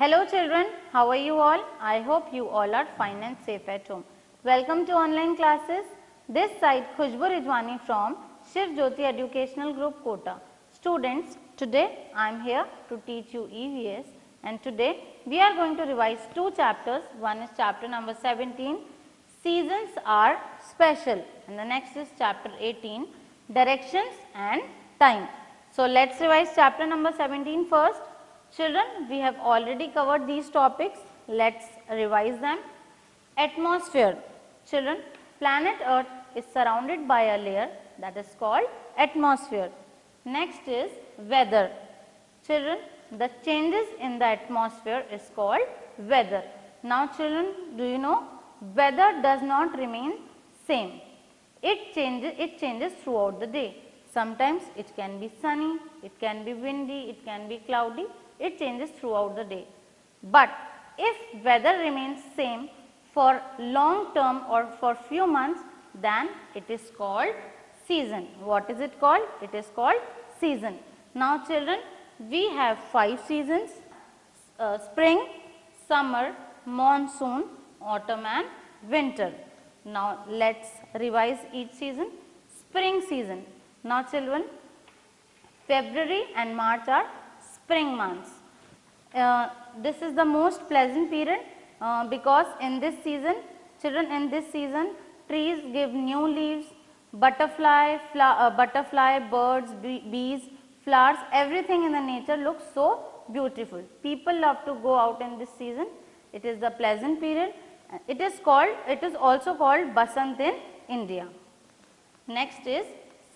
Hello children, how are you all? I hope you all are fine and safe at home. Welcome to online classes. This side Khushbu Rijwani from Shiv Jyoti Educational Group Kota. Students, today I am here to teach you EVS and today we are going to revise two chapters. One is chapter number 17, Seasons are Special, and the next is chapter 18, Directions and Time. So let's revise chapter number 17 first. Children, we have already covered these topics. Let's revise them. Atmosphere. Children, planet Earth is surrounded by a layer that is called atmosphere. Next is weather. Children, the changes in the atmosphere is called weather. Now children, do you know weather does not remain same. It changes throughout the day. Sometimes it can be sunny, it can be windy, it can be cloudy. It changes throughout the day. But if weather remains same for long term or for few months, then it is called season. What is it called? It is called season. Now children, we have 5 seasons: spring, summer, monsoon, autumn and winter. Now let's revise each season. Spring season. Now children, February and March are spring months. This is the most pleasant period because in this season, children, in this season trees give new leaves, butterfly, birds, bees, flowers, everything in the nature looks so beautiful. People love to go out in this season. It is the pleasant period. It is also called Basant in India. Next is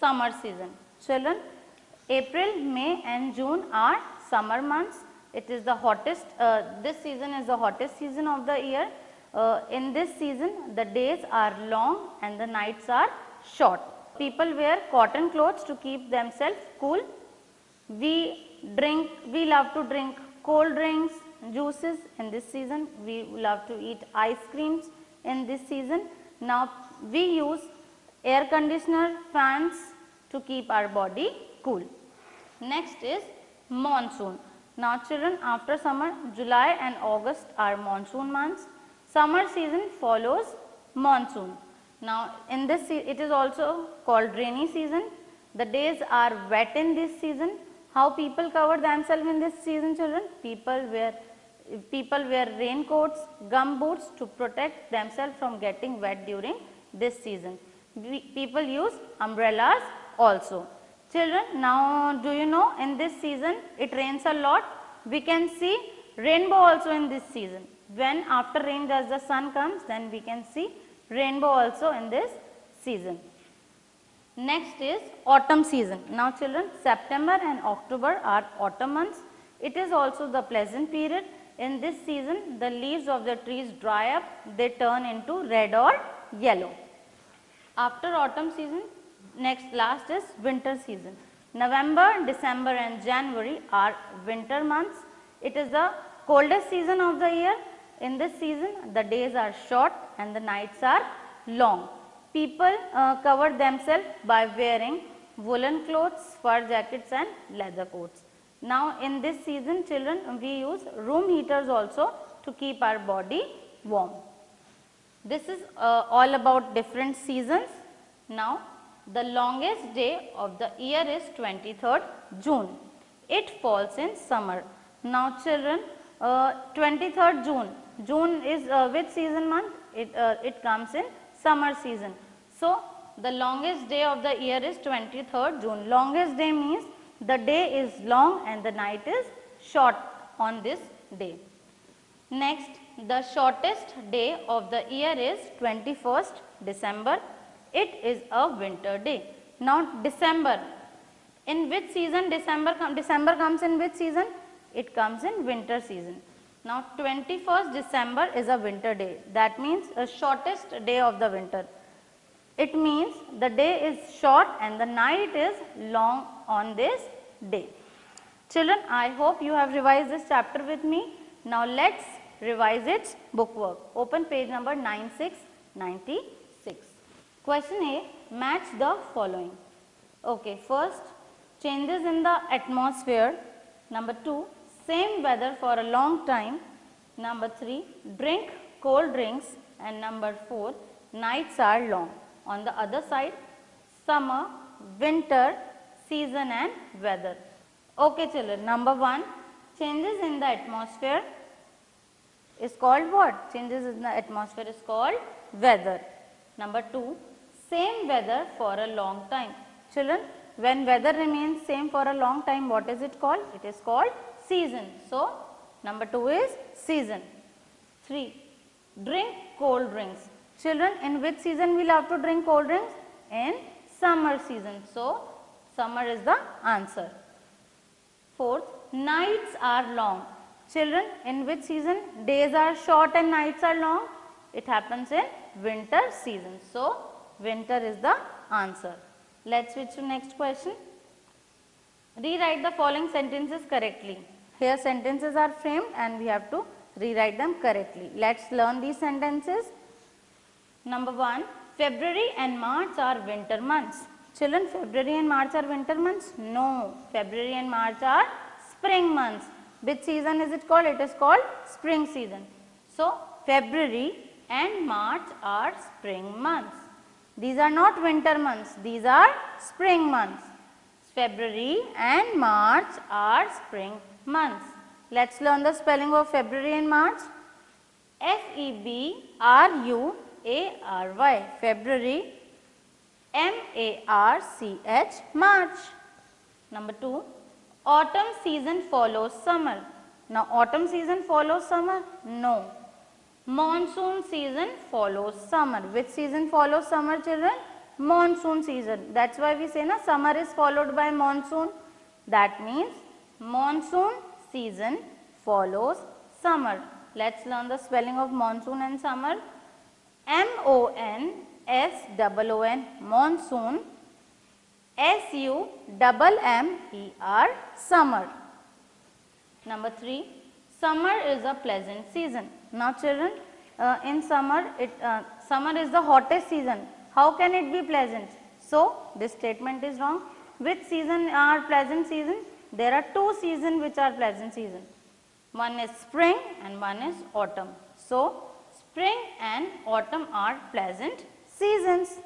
summer season. Children, April, May and June are summer months. It is the hottest, this season is the hottest season of the year. In this season, the days are long and the nights are short. People wear cotton clothes to keep themselves cool. We love to drink cold drinks, juices in this season. We love to eat ice creams in this season. Now, we use air conditioner, fans to keep our body cool. Next is monsoon. Now children, after summer, July and August are monsoon months. Summer season follows monsoon. Now in this, it is also called rainy season. The days are wet in this season. How people cover themselves in this season, children? People wear raincoats, gum boots to protect themselves from getting wet during this season. People use umbrellas also. Children, now do you know in this season it rains a lot? We can see rainbow also in this season. When after rain does the sun comes, then we can see rainbow also in this season. Next is autumn season. Now children, September and October are autumn months. It is also the pleasant period. In this season, the leaves of the trees dry up, they turn into red or yellow. After autumn season, last is winter season. November, December and January are winter months. It is the coldest season of the year. In this season, the days are short and the nights are long. People cover themselves by wearing woolen clothes, fur jackets and leather coats. Now in this season, children, we use room heaters also to keep our body warm. This is all about different seasons. Now the longest day of the year is 23rd June. It falls in summer. Now children, 23rd June. June is which season month? It comes in summer season. So the longest day of the year is 23rd June. Longest day means the day is long and the night is short on this day. Next, the shortest day of the year is 21st December. It is a winter day. Now December, in which season December comes in which season? It comes in winter season. Now 21st December is a winter day. That means a shortest day of the winter. It means the day is short and the night is long on this day. Children, I hope you have revised this chapter with me. Now let's revise its bookwork. Open page number 9696. Question A, match the following. Okay, first, changes in the atmosphere. Number 2, same weather for a long time. Number 3, drink cold drinks. And number 4, nights are long. On the other side, summer, winter, season and weather. Okay children, number 1, changes in the atmosphere is called what? Changes in the atmosphere is called weather. Number 2, same weather for a long time. Children, when weather remains same for a long time, what is it called? It is called season. So, number 2 is season. 3, drink cold drinks. Children, in which season we love to drink cold drinks? In summer season. So, summer is the answer. 4th, nights are long. Children, in which season days are short and nights are long? It happens in winter season. So, winter is the answer. Let's switch to next question. Rewrite the following sentences correctly. Here sentences are framed and we have to rewrite them correctly. Let's learn these sentences. Number 1, February and March are winter months. Children, February and March are winter months? No, February and March are spring months. Which season is it called? It is called spring season. So, February and March are spring months. These are not winter months, these are spring months. February and March are spring months. Let's learn the spelling of February and March. F-E-B-R-U-A-R-Y, February. M-A-R-C-H, March. Number 2, autumn season follows summer. Now, autumn season follows summer? No. Monsoon season follows summer. Which season follows summer, children? Monsoon season. That's why we say na summer is followed by monsoon. That means monsoon season follows summer. Let's learn the spelling of monsoon and summer. M-O-N-S-O-O-N, monsoon. S-U-M-M-E-R, summer. Number 3, summer is a pleasant season. Now children, in summer, summer is the hottest season. How can it be pleasant? So, this statement is wrong. Which season are pleasant season? There are 2 seasons which are pleasant season. One is spring and one is autumn. So, spring and autumn are pleasant seasons.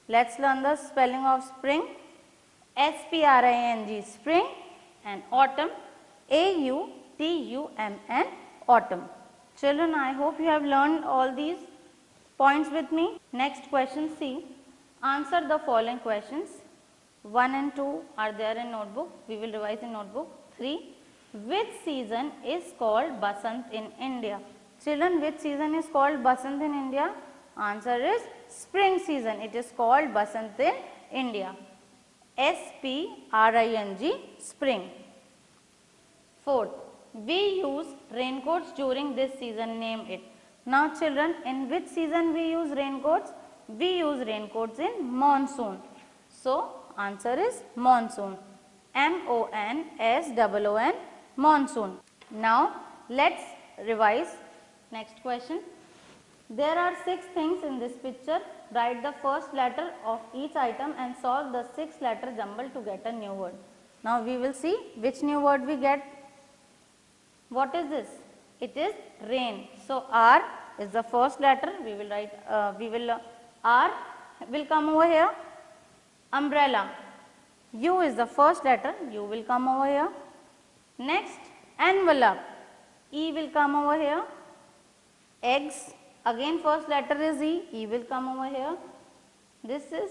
Let's learn the spelling of spring. S-P-R-I-N-G, spring, and autumn, A-U-T-U-M-N, autumn. Children, I hope you have learned all these points with me. Next question C. Answer the following questions. 1 and 2 are there in notebook. We will revise in notebook. 3. Which season is called Basant in India? Children, which season is called Basant in India? Answer is spring season. It is called Basant in India. S-P-R-I-N-G, spring. 4th, we use raincoats during this season, name it. Now children, in which season we use raincoats? We use raincoats in monsoon. So, answer is monsoon. M-O-N-S-O-O-N, monsoon. Now, let's revise. Next question. There are 6 things in this picture. Write the first letter of each item and solve the 6 letter jumble to get a new word. Now, we will see which new word we get. What is this? It is rain. So, R is the first letter. We will write, R will come over here. Umbrella. U is the first letter. U will come over here. Next, envelope. E will come over here. Eggs. Again first letter is E. E will come over here. This is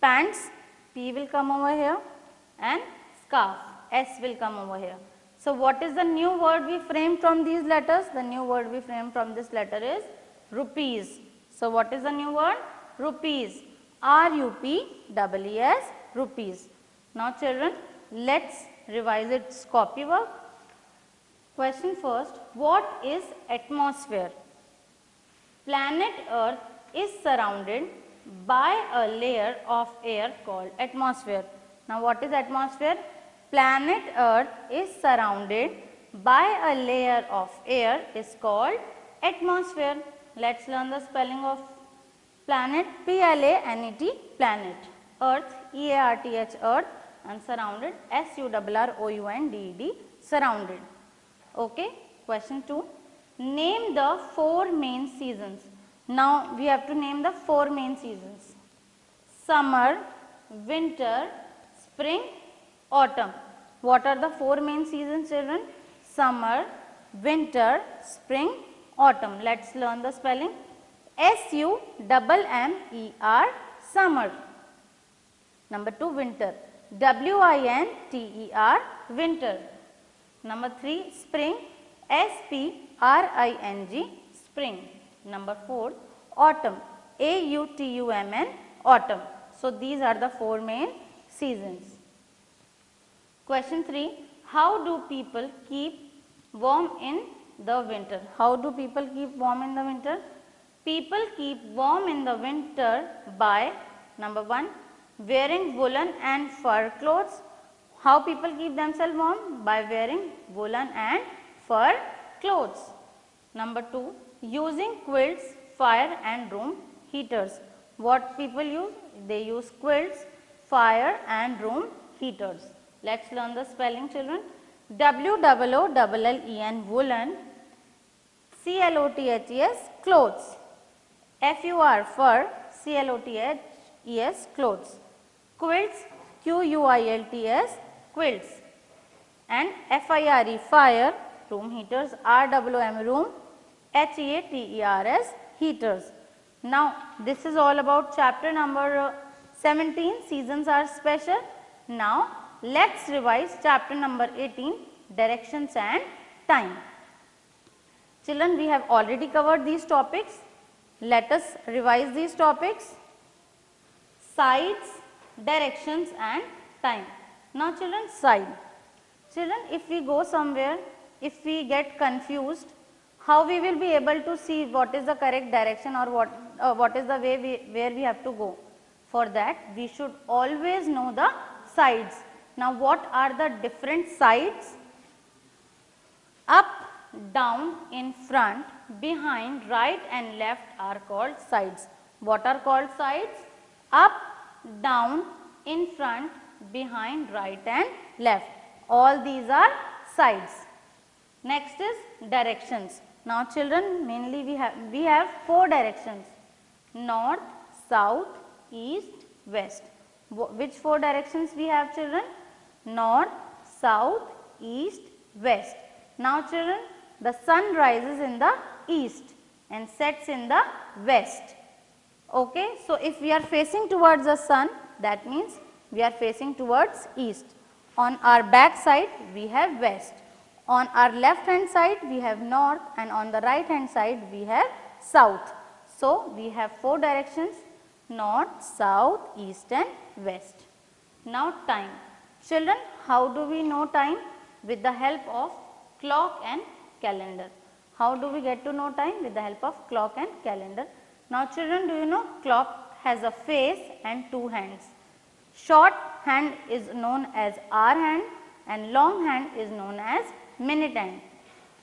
pants. P will come over here. And scarf. S will come over here. So, what is the new word we frame from these letters? The new word we frame from this letter is rupees. So, what is the new word? Rupees. R-U-P-E-E-S, rupees. Now, children, let's revise its copywork. Question first, what is atmosphere? Planet Earth is surrounded by a layer of air called atmosphere. Now, what is atmosphere? Planet Earth is surrounded by a layer of air is called atmosphere. Let's learn the spelling of planet. P-L-A-N-E-T, planet. Earth, E-A-R-T-H, earth, and surrounded, S-U-R-R-O-U-N-D-E-D, surrounded. Okay, question 2. Name the 4 main seasons. Now we have to name the 4 main seasons. Summer, winter, spring, autumn. What are the 4 main seasons, children? Summer, winter, spring, autumn. Let's learn the spelling. S-U-M-M-E-R, summer. Number 2, winter. W-I-N-T-E-R, winter. Number 3, spring. S-P-R-I-N-G, spring. Number 4, autumn. A-U-T-U-M-N, autumn. So these are the 4 main seasons. Question 3. How do people keep warm in the winter? How do people keep warm in the winter? People keep warm in the winter by, number 1, wearing woolen and fur clothes. How people keep themselves warm? By wearing woolen and fur clothes. Number 2, using quilts, fire and room heaters. What people use? They use quilts, fire and room heaters. Let's learn the spelling, children. W-O-O-L-L-E-N, woolen. C-L-O-T-H-E-S, clothes. F-U-R, fur. C-L-O-T-H-E-S, clothes. Quilts, Q-U-I-L-T-S, quilts. And F-I-R-E, fire. Room heaters, R-O-O-M, room. H-E-A-T-E-R-S, heaters. Now this is all about chapter number 17, seasons are special. Now let's revise chapter number 18, directions and time. Children, we have already covered these topics. Let us revise these topics. Sides, directions and time. Now children, side. Children, if we go somewhere, if we get confused, how we will be able to see what is the correct direction or what is the way where we have to go? For that, we should always know the sides. Now what are the different sides? Up, down, in front, behind, right and left are called sides. What are called sides? Up, down, in front, behind, right and left. All these are sides. Next is directions. Now children, mainly we have 4 directions: north, south, east, west. Which 4 directions we have, children? North, south, east, west. Now children, the sun rises in the east and sets in the west. Okay, so if we are facing towards the sun, that means we are facing towards east. On our back side we have west. On our left hand side we have north and on the right hand side we have south. So we have 4 directions: north, south, east and west. Now time. Children, how do we know time? With the help of clock and calendar. How do we get to know time? With the help of clock and calendar. Now children, do you know clock has a face and 2 hands. Short hand is known as hour hand and long hand is known as minute hand.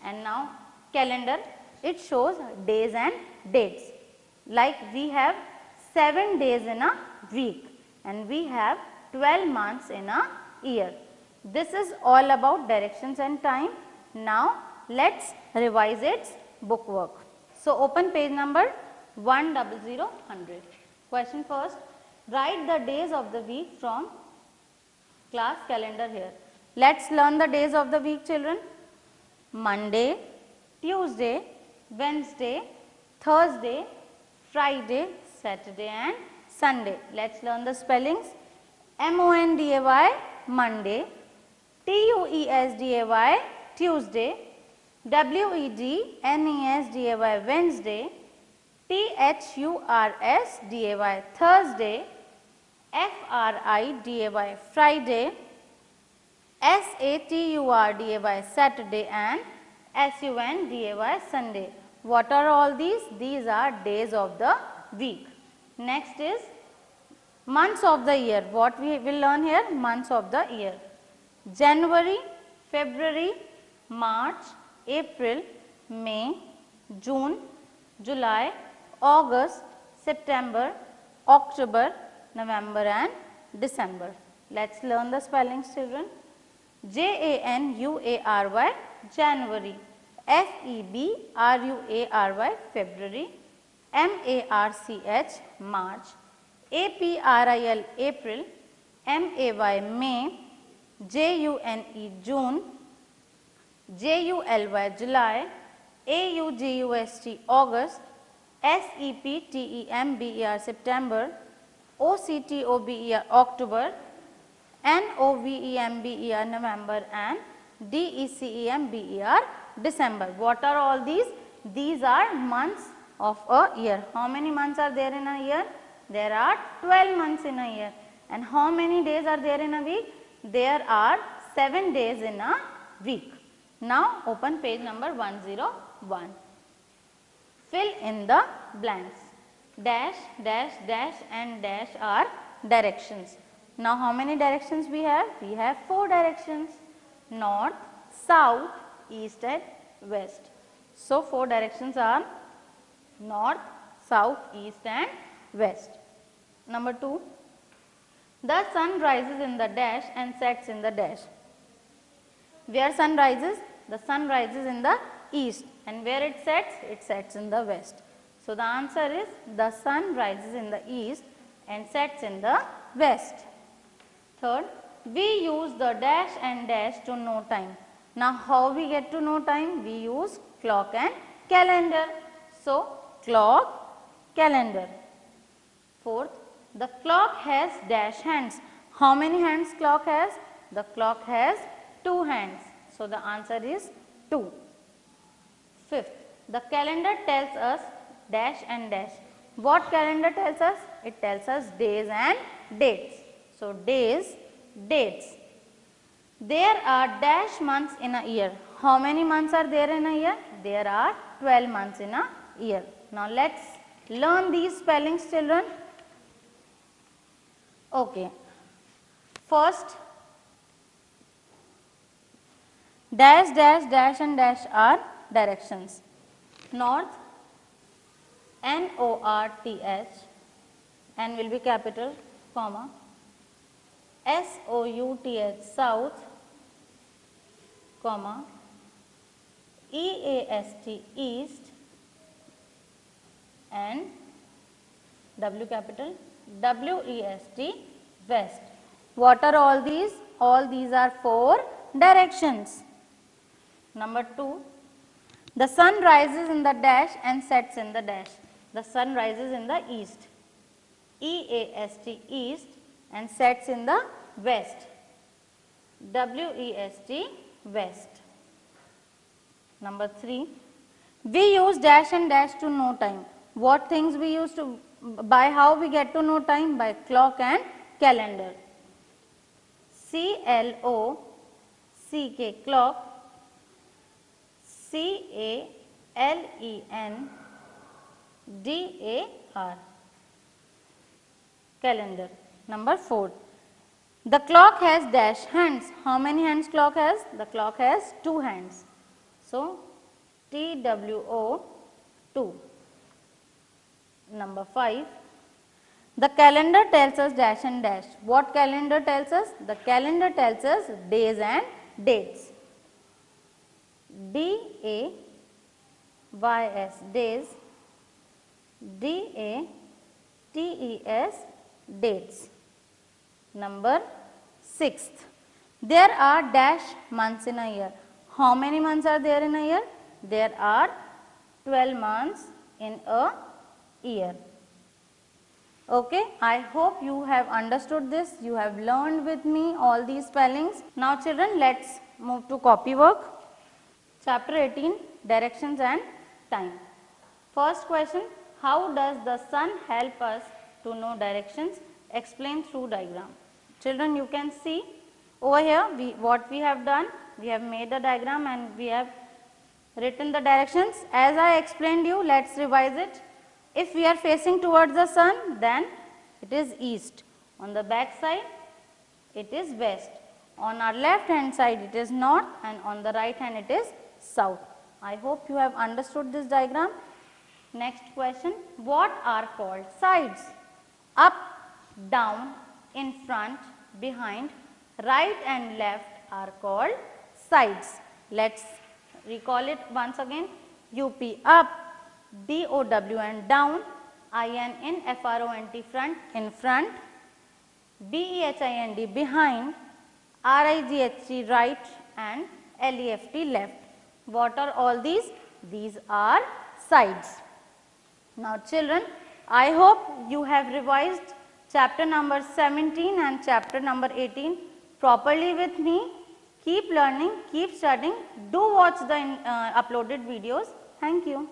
And now calendar, it shows days and dates. Like we have 7 days in a week and we have 12 months in a year. This is all about directions and time. Now let's revise its bookwork. So open page number 100. Question first. Write the days of the week from class calendar here. Let's learn the days of the week, children. Monday, Tuesday, Wednesday, Thursday, Friday, Saturday and Sunday. Let's learn the spellings. M-O-N-D-A-Y, Monday. T-U-E-S-D-A-Y, Tuesday. W-E-D-N-E-S-D-A-Y, Wednesday. T-H-U-R-S-D-A-Y, Thursday. F-R-I-D-A-Y, Friday. S-A-T-U-R-D-A-Y, Saturday and S-U-N-D-A-Y, Sunday. What are all these? These are days of the week. Next is months of the year. What we will learn here? Months of the year. January, February, March, April, May, June, July, August, September, October, November and December. Let's learn the spellings, children. January, January. February, February. March, March. April, April. May, June, July, July. August, August. September, September. October, October. November, November, and December, December. What are all these? These are months of a year. How many months are there in a year? There are 12 months in a year. And how many days are there in a week? There are 7 days in a week. Now open page number 101. Fill in the blanks. Dash, dash, dash and dash are directions. Now how many directions we have? We have 4 directions. North, south, east and west. So 4 directions are north, south, east and west. Number 2. The sun rises in the dash and sets in the dash. Where sun rises? The sun rises in the east, and where it sets in the west. So the answer is the sun rises in the east and sets in the west. Third, we use the dash and dash to know time. Now how we get to know time? We use clock and calendar. So clock, calendar. Fourth, the clock has dash hands. How many hands clock has? The clock has 2 hands. So the answer is 2. Fifth, the calendar tells us dash and dash. What calendar tells us? It tells us days and dates. So days, dates. There are dash months in a year. How many months are there in a year? There are 12 months in a year. Now let's learn these spellings, children. Okay. First, dash, dash, dash and dash are directions. North, N-O-R-T-H, N will be capital, comma. S-O-U-T-H, south, comma. E-A-S-T, east, and W capital, W-E-S-T, west. What are all these? All these are 4 directions. Number 2, the sun rises in the dash and sets in the dash. The sun rises in the east, E-A-S-T, east, and sets in the west, W-E-S-T, west. Number 3, we use dash and dash to know time. What things we use to, by how we get to know time? By clock and calendar. C-L-O-C-K, clock. C-A-L-E-N-D-A-R, calendar. Number 4, the clock has dash hands. How many hands clock has? The clock has 2 hands. So T-W-O, 2. Number 5, the calendar tells us dash and dash. What calendar tells us? The calendar tells us days and dates. D-A-Y-S, days. D-A-T-E-S, dates. Number 6, there are dash months in a year. How many months are there in a year? There are 12 months in a year. Okay, I hope you have understood this. You have learned with me all these spellings. Now children, let's move to copy work. Chapter 18, directions and time. First question, how does the sun help us to know directions? Explain through diagram. Children, you can see over here what we have done. We have made the diagram and we have written the directions. As I explained you, let's revise it. If we are facing towards the sun, then it is east. On the back side, it is west. On our left hand side, it is north, and on the right hand, it is south. I hope you have understood this diagram. Next question, what are called sides? Up, down, in front, behind, right and left are called sides. Let's Recall it once again. UP up, DOWN down, IN FRONT front in front, BEHIND behind, RIGHT right and LEFT left. What are all these? These are sides. Now children, I hope you have revised chapter number 17 and chapter number 18 properly with me. Keep learning, keep studying. Do watch the uploaded videos. Thank you.